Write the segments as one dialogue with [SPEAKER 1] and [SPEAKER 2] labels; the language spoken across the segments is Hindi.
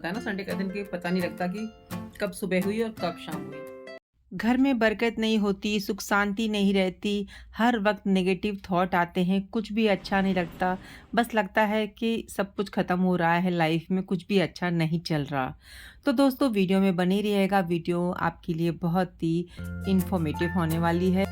[SPEAKER 1] है ना संडे का दिन की पता नहीं लगता कि कब सुबह हुई और कब शाम हुई।
[SPEAKER 2] घर में बरकत नहीं होती, सुख शांति नहीं रहती, हर वक़्त नेगेटिव थॉट आते हैं, कुछ भी अच्छा नहीं लगता। बस लगता है कि सब कुछ ख़त्म हो रहा है लाइफ़ में, कुछ भी अच्छा नहीं चल रहा। तो दोस्तों वीडियो में बने रहिएगा, वीडियो आपके लिए बहुत ही इन्फॉर्मेटिव होने वाली है।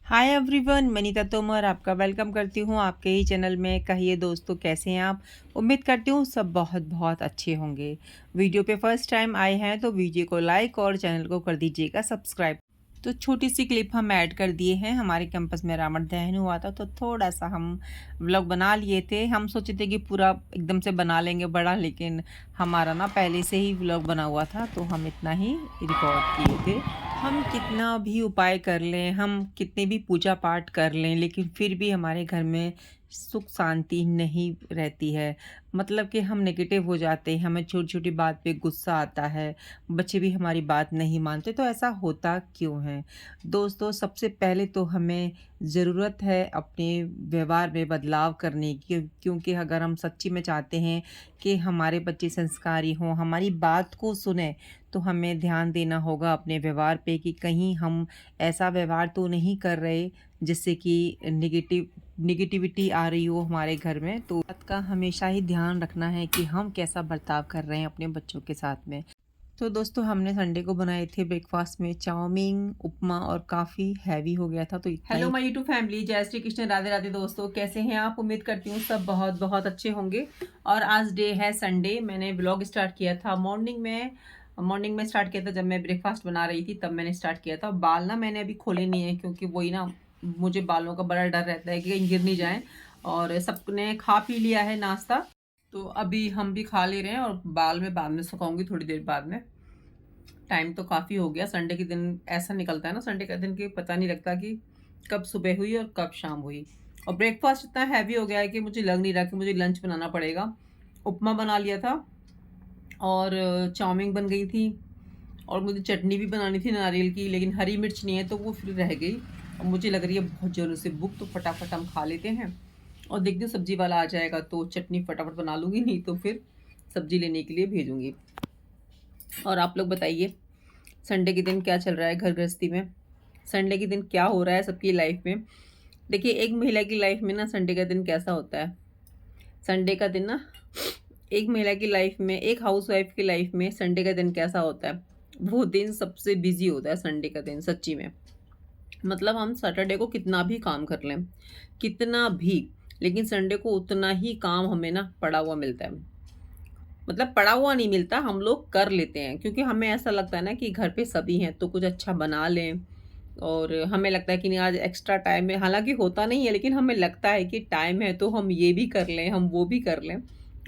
[SPEAKER 2] हाय एवरीवन, मैं नीता तोमर आपका वेलकम करती हूँ आपके ही चैनल में। कहिए दोस्तों कैसे हैं आप? उम्मीद करती हूँ सब बहुत बहुत अच्छे होंगे। वीडियो पे फर्स्ट टाइम आए हैं तो वीडियो को लाइक और चैनल को कर दीजिएगा सब्सक्राइब। तो छोटी सी क्लिप हम ऐड कर दिए हैं। हमारे कैंपस में रावण दहन हुआ था तो थोड़ा सा हम व्लॉग बना लिए थे। हम सोचे थे कि पूरा एकदम से बना लेंगे बड़ा, लेकिन हमारा ना पहले से ही व्लॉग बना हुआ था तो हम इतना ही रिकॉर्ड किए थे। हम कितना भी उपाय कर लें, हम कितने भी पूजा पाठ कर लें, लेकिन फिर भी हमारे घर में सुख शांति नहीं रहती है। मतलब कि हम नेगेटिव हो जाते हैं, हमें छोटी-छोटी बात पे गुस्सा आता है, बच्चे भी हमारी बात नहीं मानते, तो ऐसा होता क्यों है? दोस्तों, सबसे पहले तो हमें ज़रूरत है अपने व्यवहार में बदलाव करने की, क्योंकि अगर हम सच्ची में चाहते हैं कि हमारे बच्चे संस्कारी हों, हमारी बात को सुनें, तो हमें ध्यान देना होगा अपने व्यवहार पे कि कहीं हम ऐसा व्यवहार तो नहीं कर रहे जिससे कि नेगेटिविटी आ रही हो हमारे घर में। तो बात का हमेशा ही ध्यान रखना है कि हम कैसा बर्ताव कर रहे हैं अपने बच्चों के साथ में। तो दोस्तों हमने संडे को बनाए थे ब्रेकफास्ट में चाउमीन, उपमा और काफ़ी हैवी हो गया था तो इतना
[SPEAKER 1] hello
[SPEAKER 2] he.
[SPEAKER 1] My YouTube family, जय श्री कृष्ण, राधे राधे। दोस्तों कैसे हैं आप? उम्मीद करती हूँ सब बहुत बहुत अच्छे होंगे। और आज डे है संडे। मैंने व्लॉग स्टार्ट किया था मॉर्निंग में स्टार्ट किया था। जब मैं ब्रेकफास्ट बना रही थी तब मैंने स्टार्ट किया था। बाल ना मैंने अभी खोले नहीं है क्योंकि वही ना, मुझे बालों का बड़ा डर रहता है कि कहीं गिर नहीं जाए। और सबने खा पी लिया है नाश्ता, तो अभी हम भी खा ले रहे हैं और बाल में बाद में सुखाऊंगी थोड़ी देर बाद में। टाइम तो काफ़ी हो गया। संडे के दिन ऐसा निकलता है ना, संडे का दिन की पता नहीं लगता कि कब सुबह हुई और कब शाम हुई। और ब्रेकफास्ट इतना हैवी हो गया है कि मुझे लग नहीं रहा कि मुझे लंच बनाना पड़ेगा। उपमा बना लिया था और चाउमीन बन गई थी और मुझे चटनी भी बनानी थी नारियल की, लेकिन हरी मिर्च नहीं है तो वो फिर रह गई। और मुझे लग रही है बहुत ज़ोरों से भूख, तो फटाफट हम खा लेते हैं। और देखती हूँ सब्जी वाला आ जाएगा तो चटनी फटाफट बना लूँगी, नहीं तो फिर सब्जी लेने के लिए भेजूँगी। और आप लोग बताइए संडे के दिन क्या चल रहा है घर गृहस्थी में? संडे के दिन क्या हो रहा है सबकी लाइफ में? देखिए, एक महिला की लाइफ में ना संडे का दिन कैसा होता है? संडे का दिन ना, एक महिला की लाइफ में, एक हाउसवाइफ की लाइफ में संडे का दिन कैसा होता है? वो दिन सबसे बिज़ी होता है संडे का दिन, सच्ची में। मतलब हम सैटरडे को कितना भी काम कर लें, कितना भी, लेकिन संडे को उतना ही काम हमें ना पड़ा हुआ मिलता है। मतलब पड़ा हुआ नहीं मिलता, हम लोग कर लेते हैं क्योंकि हमें ऐसा लगता है ना कि घर पे सभी हैं तो कुछ अच्छा बना लें। और हमें लगता है कि नहीं, आज एक्स्ट्रा टाइम है, हालाँकि होता नहीं है, लेकिन हमें लगता है कि टाइम है तो हम ये भी कर लें, हम वो भी कर लें।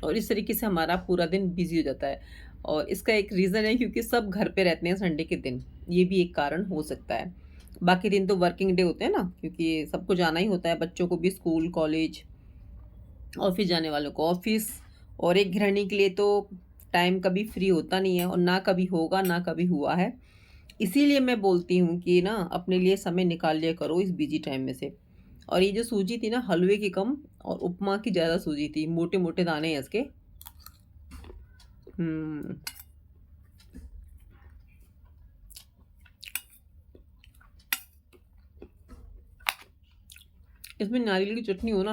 [SPEAKER 1] और इस तरीके से हमारा पूरा दिन बिज़ी हो जाता है। और इसका एक रीज़न है क्योंकि सब घर पे रहते हैं संडे के दिन, ये भी एक कारण हो सकता है। बाकी दिन तो वर्किंग डे होते हैं ना, क्योंकि सबको जाना ही होता है, बच्चों को भी स्कूल, कॉलेज, ऑफ़िस जाने वालों को ऑफ़िस। और एक गृहिणी के लिए तो टाइम कभी फ्री होता नहीं है और ना कभी होगा, ना कभी हुआ है। इसीलिए मैं बोलती हूँ कि ना अपने लिए समय निकाल लिया करो इस बिज़ी टाइम में से। और ये जो सूजी थी ना, हलवे की कम और उपमा की ज़्यादा सूजी थी, मोटे-मोटे दाने हैं इसके। हुँ, इसमें नारियल की चटनी हो ना,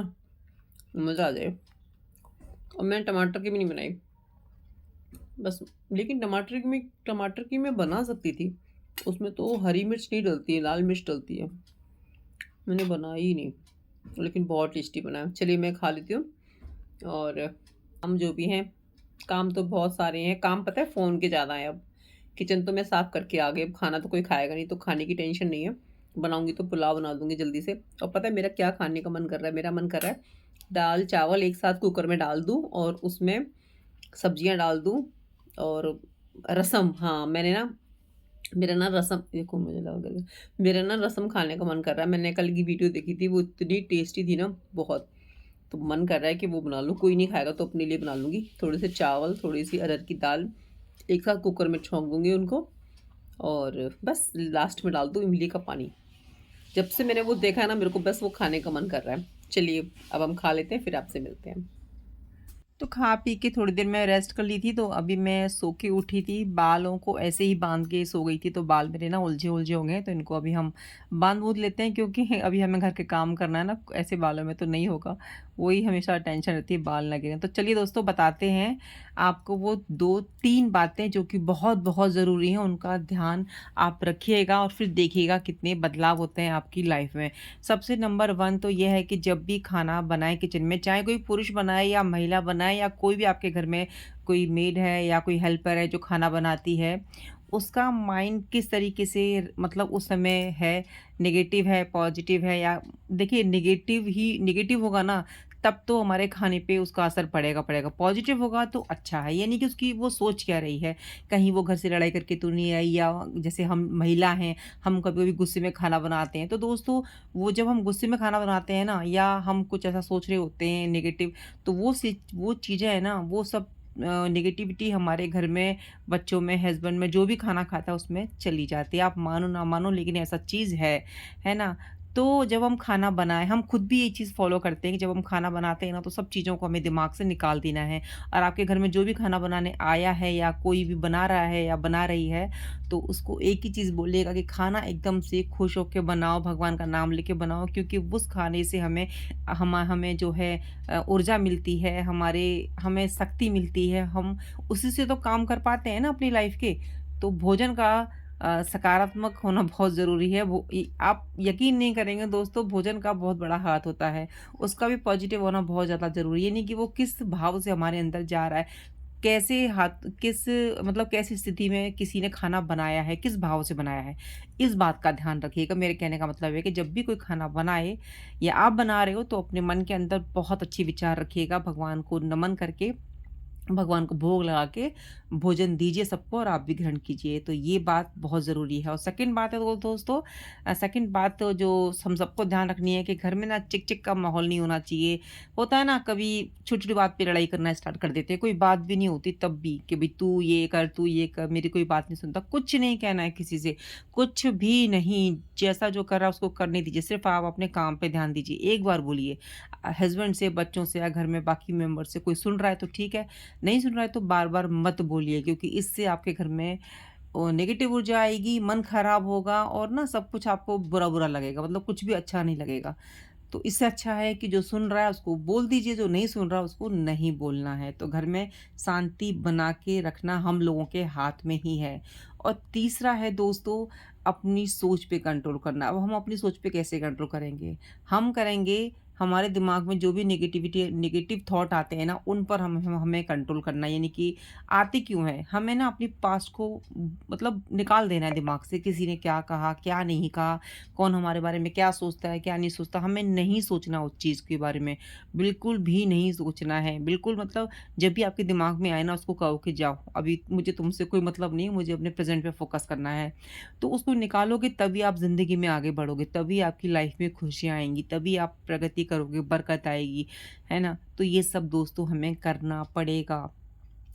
[SPEAKER 1] मज़ा आ जाए। और मैंने टमाटर की भी नहीं बनाई, बस। लेकिन टमाटर की मैं बना सकती थी, उसमें तो हरी मिर्च नहीं डलती है, लाल मिर्च डलती है। मैंने बनाई ही नहीं, लेकिन बहुत टेस्टी बना है। चलिए मैं खा लेती हूँ। और हम जो भी हैं, काम तो बहुत सारे हैं। काम पता है फ़ोन के ज़्यादा हैं अब। किचन तो मैं साफ़ करके आ गई, अब खाना तो कोई खाएगा नहीं, तो खाने की टेंशन नहीं है। बनाऊँगी तो पुलाव बना दूँगी जल्दी से। और पता है मेरा क्या खाने का मन कर रहा है? मेरा मन कर रहा है दाल-चावल एक साथ कुकर में डाल दूँ और उसमें सब्जियाँ डाल दूँ और रसम। हाँ, मेरा ना रसम, देखो मुझे लग गया। मेरा ना रसम खाने का मन कर रहा है। मैंने कल की वीडियो देखी थी, वो इतनी टेस्टी थी ना, बहुत। तो मन कर रहा है कि वो बना लूँ। कोई नहीं खाएगा तो अपने लिए बना लूँगी। थोड़े से चावल, थोड़ी-सी अरहर की दाल एक साथ कुकर में छौंक दूँगी उनको और बस लास्ट में डाल दूँ इमली का पानी। जब से मैंने वो देखा है ना, मेरे को बस वो खाने का मन कर रहा है। चलिए अब हम खा लेते हैं, फिर आपसे मिलते हैं।
[SPEAKER 2] तो खा पी के थोड़ी देर मैं रेस्ट कर ली थी, तो अभी मैं सो के उठी थी। बालों को ऐसे ही बांध के सो गई थी, तो बाल मेरे ना उलझे-उलझे हो गए हैं, तो इनको अभी हम बांध-बूँध लेते हैं, क्योंकि अभी हमें घर के काम करना है ना, ऐसे बालों में तो नहीं होगा। वही हमेशा टेंशन रहती है, बाल ना गिरें। तो चलिए दोस्तों, बताते हैं आपको वो 2-3 बातें जो कि बहुत-बहुत ज़रूरी हैं, उनका ध्यान आप रखिएगा और फिर देखिएगा कितने बदलाव होते हैं आपकी लाइफ़ में। सबसे नंबर 1 तो ये है कि जब भी खाना बनाएँ किचन में, चाहे कोई पुरुष बनाए या महिला बनाए या कोई भी आपके घर में कोई मेड है या कोई हेल्पर है जो खाना बनाती है, उसका माइंड किस तरीके से मतलब उस समय है, नेगेटिव है, पॉजिटिव है, या देखिए नेगेटिव होगा ना, तब तो हमारे खाने पे उसका असर पड़ेगा। पॉजिटिव होगा तो अच्छा है, ये नहीं कि उसकी वो सोच क्या रही है, कहीं वो घर से लड़ाई करके तो नहीं आई, या जैसे हम महिला हैं, हम कभी-कभी गुस्से में खाना बनाते हैं। तो दोस्तों, वो जब हम गुस्से में खाना बनाते हैं ना, या हम कुछ ऐसा सोच रहे होते हैं नेगेटिव, तो वो चीज़ें हैं ना, वो सब नेगेटिविटी हमारे घर में, बच्चों में, हस्बैंड में, जो भी खाना खाता है उसमें चली जाती है। आप मानो ना मानो, लेकिन ऐसा चीज़ है ना? तो जब हम खाना बनाएँ, हम खुद भी ये चीज़ फ़ॉलो करते हैं कि जब हम खाना बनाते हैं ना, तो सब चीज़ों को हमें दिमाग से निकाल देना है। और आपके घर में जो भी खाना बनाने आया है या कोई भी बना रहा है या बना रही है, तो उसको एक ही चीज़ बोलिएगा कि खाना एकदम से खुश होके बनाओ, भगवान का नाम लेके बनाओ, क्योंकि उस खाने से हमें जो है ऊर्जा मिलती है, हमें शक्ति मिलती है, हम उसी से तो काम कर पाते हैं ना अपनी लाइफ़ के। तो भोजन का सकारात्मक होना बहुत ज़रूरी है। वो इ आप यकीन नहीं करेंगे दोस्तों, भोजन का बहुत बड़ा हाथ होता है। उसका भी पॉज़िटिव होना बहुत ज़्यादा ज़रूरी है। ये नहीं कि वो किस भाव से हमारे अंदर जा रहा है, कैसी स्थिति में किसी ने खाना बनाया है, किस भाव से बनाया है, इस बात का ध्यान रखिएगा। मेरे कहने का मतलब है कि जब भी कोई खाना बनाए या आप बना रहे हो, तो अपने मन के अंदर बहुत अच्छी विचार रखिएगा, भगवान को नमन करके, भगवान को भोग लगा के भोजन दीजिए सबको और आप भी ग्रहण कीजिए। तो ये बात बहुत ज़रूरी है। और सेकंड बात है दोस्तों, सेकंड बात तो जो हम सबको ध्यान रखनी है कि घर में ना चिक-चिक का माहौल नहीं होना चाहिए। होता है ना, कभी छोटी-छोटी बात पे लड़ाई करना स्टार्ट कर देते हैं। कोई बात भी नहीं होती तब भी कि भई तू ये कर, मेरी कोई बात नहीं सुनता। कुछ नहीं कहना है किसी से, कुछ भी नहीं। जैसा जो कर रहा है उसको करने दीजिए। सिर्फ़ आप अपने काम पे ध्यान दीजिए। एक बार बोलिए हस्बैंड से, बच्चों से या घर में बाकी मेंबर से। कोई सुन रहा है तो ठीक है, नहीं सुन रहा है तो बार-बार मत बोलिए, क्योंकि इससे आपके घर में नेगेटिव ऊर्जा आएगी, मन खराब होगा और ना सब कुछ आपको बुरा-बुरा लगेगा, मतलब कुछ भी अच्छा नहीं लगेगा। तो इससे अच्छा है कि जो सुन रहा है उसको बोल दीजिए, जो नहीं सुन रहा उसको नहीं बोलना है। तो घर में शांति बना के रखना हम लोगों के हाथ में ही है। और तीसरा है दोस्तों, अपनी सोच पे कंट्रोल करना। अब हम अपनी सोच पे कैसे कंट्रोल करेंगे? हम करेंगे, हमारे दिमाग में जो भी नेगेटिव थॉट आते हैं ना, उन पर हमें कंट्रोल करना है। यानी कि आते क्यों हैं? हमें ना अपनी पास्ट को मतलब निकाल देना है दिमाग से। किसी ने क्या कहा, क्या नहीं कहा, कौन हमारे बारे में क्या सोचता है, क्या नहीं सोचता, हमें नहीं सोचना उस चीज़ के बारे में, बिल्कुल भी नहीं सोचना है। बिल्कुल मतलब जब भी आपके दिमाग में आए ना, उसको कहो कि जाओ, अभी मुझे तुमसे कोई मतलब नहीं है, मुझे अपने प्रेज़ेंट पे फ़ोकस करना है। तो उसको निकालोगे तभी आप ज़िंदगी में आगे बढ़ोगे, तभी आपकी लाइफ़ में खुशियाँ आएँगी, तभी आप प्रगति करोगे, बरकत आएगी, है ना? तो ये सब दोस्तों हमें करना पड़ेगा।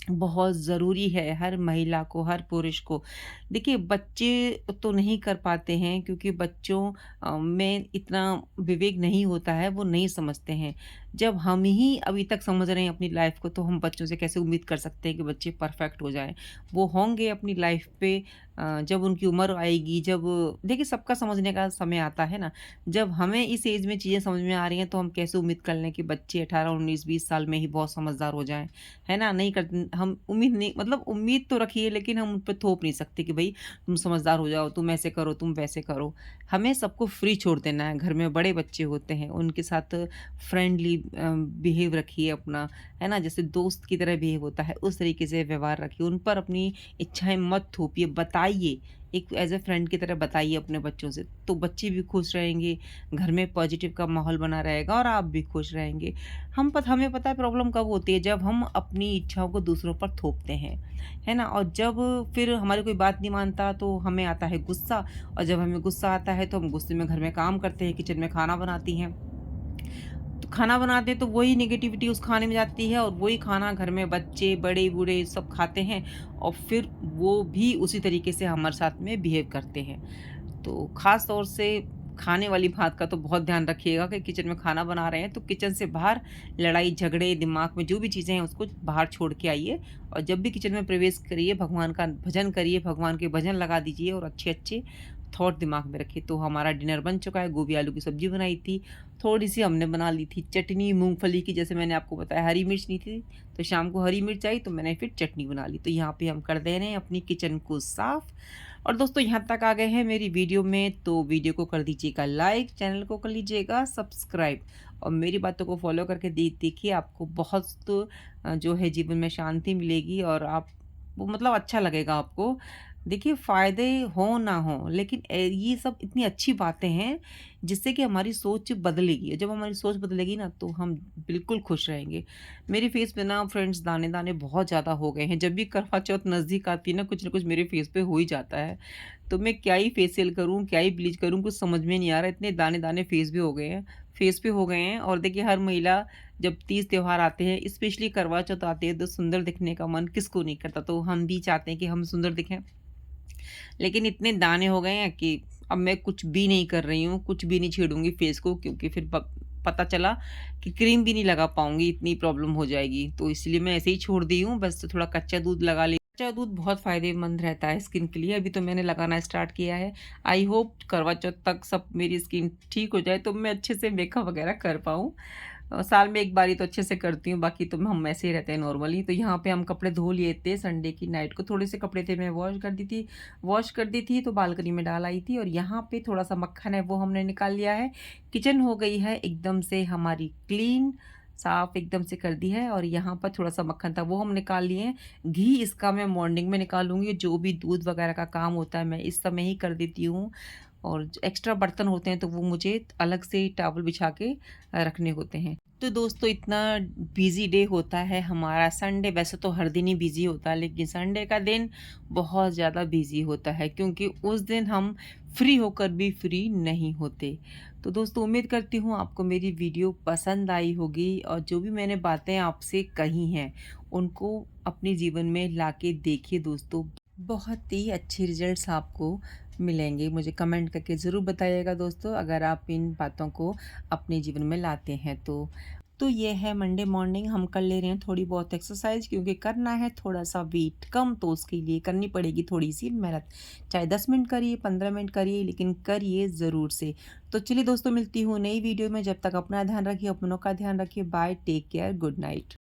[SPEAKER 2] बहुत ज़रूरी है हर महिला को, हर पुरुष को। देखिए, बच्चे तो नहीं कर पाते हैं, क्योंकि बच्चों में इतना विवेक नहीं होता है, वो नहीं समझते हैं। जब हम ही अभी तक समझ रहे हैं अपनी लाइफ़ को, तो हम बच्चों से कैसे उम्मीद कर सकते हैं कि बच्चे परफ़ेक्ट हो जाएँ। वो होंगे अपनी लाइफ़ पे जब उनकी उम्र आएगी, जब देखिए सबका समझने का समय आता है ना। जब हमें इस एज में चीज़ें समझ में आ रही हैं, तो हम कैसे उम्मीद कर लें कि बच्चे 18, 19, 20 साल में ही बहुत समझदार हो जाएँ। है ना? नहीं कर हम उम्मीद नहीं, मतलब उम्मीद तो रखिए, लेकिन हम उन पे थोप नहीं सकते कि भई तुम समझदार हो जाओ, तुम ऐसे करो, तुम वैसे करो। हमें सबको फ्री छोड़ देना है। घर में बड़े बच्चे होते हैं, उनके साथ फ्रेंडली बिहेव रखिए अपना, है ना? जैसे दोस्त की तरह बिहेव होता है, उस तरीके से व्यवहार रखिए। उन पर अपनी इच्छाएँ मत थोपिए, बताइए। एक एज़ अ फ्रेंड की तरह बताइए अपने बच्चों से, तो बच्चे भी खुश रहेंगे, घर में पॉजिटिव का माहौल बना रहेगा और आप भी खुश रहेंगे। हमें पता है प्रॉब्लम कब होती है, जब हम अपनी इच्छाओं को दूसरों पर थोपते हैं, है ना? और जब फिर हमारी कोई बात नहीं मानता, तो हमें आता है गुस्सा, और जब हमें गुस्सा आता है तो हम गुस्से में घर में काम करते हैं, किचन में खाना बनाती हैं। तो खाना बनाते हैं तो वही नेगेटिविटी उस खाने में जाती है, और वही खाना घर में बच्चे, बड़े-बूढ़े सब खाते हैं, और फिर वो भी उसी तरीके से हमारे साथ में बिहेव करते हैं। तो ख़ास तौर से खाने वाली बात का तो बहुत ध्यान रखिएगा कि किचन में खाना बना रहे हैं तो किचन से बाहर लड़ाई झगड़े दिमाग में जो भी चीज़ें हैं उसको बाहर छोड़ के आइए। और जब भी किचन में प्रवेश करिए भगवान का भजन करिए, भगवान के भजन लगा दीजिए और अच्छे-अच्छे थॉट दिमाग में रखिए। तो हमारा डिनर बन चुका है, गोभी आलू की सब्ज़ी बनाई थी, थोड़ी-सी हमने बना ली थी चटनी मूँगफली की, जैसे मैंने आपको बताया हरी मिर्च नहीं थी, तो शाम को हरी मिर्च आई तो मैंने फिर चटनी बना ली। तो यहाँ पे हम कर दे रहे हैं अपनी किचन को साफ़। और दोस्तों यहाँ तक आ गए हैं मेरी वीडियो में तो वीडियो को कर दीजिएगा लाइक, चैनल को कर लीजिएगा सब्सक्राइब और मेरी बातों को फॉलो करके देखिए आपको बहुत जो है जीवन में शांति मिलेगी और आप वो मतलब अच्छा लगेगा आपको। देखिए फ़ायदे हों ना हों लेकिन ये सब इतनी अच्छी बातें हैं जिससे कि हमारी सोच बदलेगी। जब हमारी सोच बदलेगी ना तो हम बिल्कुल खुश रहेंगे। मेरे फेस पे ना फ्रेंड्स दाने-दाने बहुत ज़्यादा हो गए हैं। जब भी करवा चौथ नज़दीक आती है ना कुछ मेरे फेस पे हो ही जाता है। तो मैं क्या ही फेशियल करूँ, क्या ही ब्लीच करूँ कुछ समझ में नहीं आ रहा। इतने दाने-दाने फेस पे हो गए हैं और देखिए हर महिला जब तीज त्योहार आते हैं स्पेशली करवा चौथ आते हैं तो सुंदर दिखने का मन किसको नहीं करता। तो हम भी चाहते हैं कि हम सुंदर दिखें। लेकिन इतने दाने हो गए हैं कि अब मैं कुछ भी नहीं कर रही हूँ, कुछ भी नहीं छेड़ूँगी फेस को क्योंकि फिर पता चला कि क्रीम भी नहीं लगा पाऊँगी, इतनी प्रॉब्लम हो जाएगी। तो इसलिए मैं ऐसे ही छोड़ दी हूँ, बस थोड़ा कच्चा दूध लगा ली। कच्चा दूध बहुत फ़ायदेमंद रहता है स्किन के लिए, अभी तो मैंने लगाना स्टार्ट किया है। आई होप करवा चौथ तक सब मेरी स्किन ठीक हो जाए तो मैं अच्छे से मेकअप वगैरह कर पाऊँ। साल में एक बार ही तो अच्छे से करती हूँ, बाकी तो हम ऐसे ही रहते हैं नॉर्मली। तो यहाँ पे हम कपड़े धो लिए थे संडे की नाइट को, थोड़े से कपड़े थे मैं वॉश कर दी थी तो बालकनी में डाल आई थी और यहाँ पे थोड़ा-सा मक्खन है वो हमने निकाल लिया है। किचन हो गई है एकदम से हमारी क्लीन, साफ़ एकदम से कर दी है और यहाँ पर थोड़ा-सा मक्खन था वो हम निकाल लिए हैं। घी इसका मैं मॉर्निंग में निकालूँगी, जो भी दूध वगैरह का काम होता है मैं इस समय ही कर देती हूँ। और जो एक्स्ट्रा बर्तन होते हैं तो वो मुझे अलग से टॉवल बिछा के रखने होते हैं। तो दोस्तों इतना बिज़ी डे होता है हमारा संडे, वैसे तो हर दिन ही बिज़ी होता है लेकिन संडे का दिन बहुत ज़्यादा बिज़ी होता है क्योंकि उस दिन हम फ्री होकर भी फ्री नहीं होते। तो दोस्तों उम्मीद करती हूँ आपको मेरी वीडियो पसंद आई होगी और जो भी मैंने बातें आपसे कही हैं उनको अपने जीवन में लाके देखिए दोस्तों, बहुत ही अच्छे रिजल्ट्स आपको मिलेंगे। मुझे कमेंट करके ज़रूर बताइएगा दोस्तों अगर आप इन बातों को अपने जीवन में लाते हैं तो। तो ये है मंडे मॉर्निंग हम कर ले रहे हैं थोड़ी बहुत एक्सरसाइज क्योंकि करना है थोड़ा-सा वेट कम तो उसके लिए करनी पड़ेगी थोड़ी-सी मेहनत। चाहे 10 मिनट करिए, 15 मिनट करिए लेकिन करिए ज़रूर से। तो चलिए दोस्तों मिलती हूँ नई वीडियो में, जब तक अपना ध्यान रखिए, अपनों का ध्यान रखिए। Bye, take care, good night.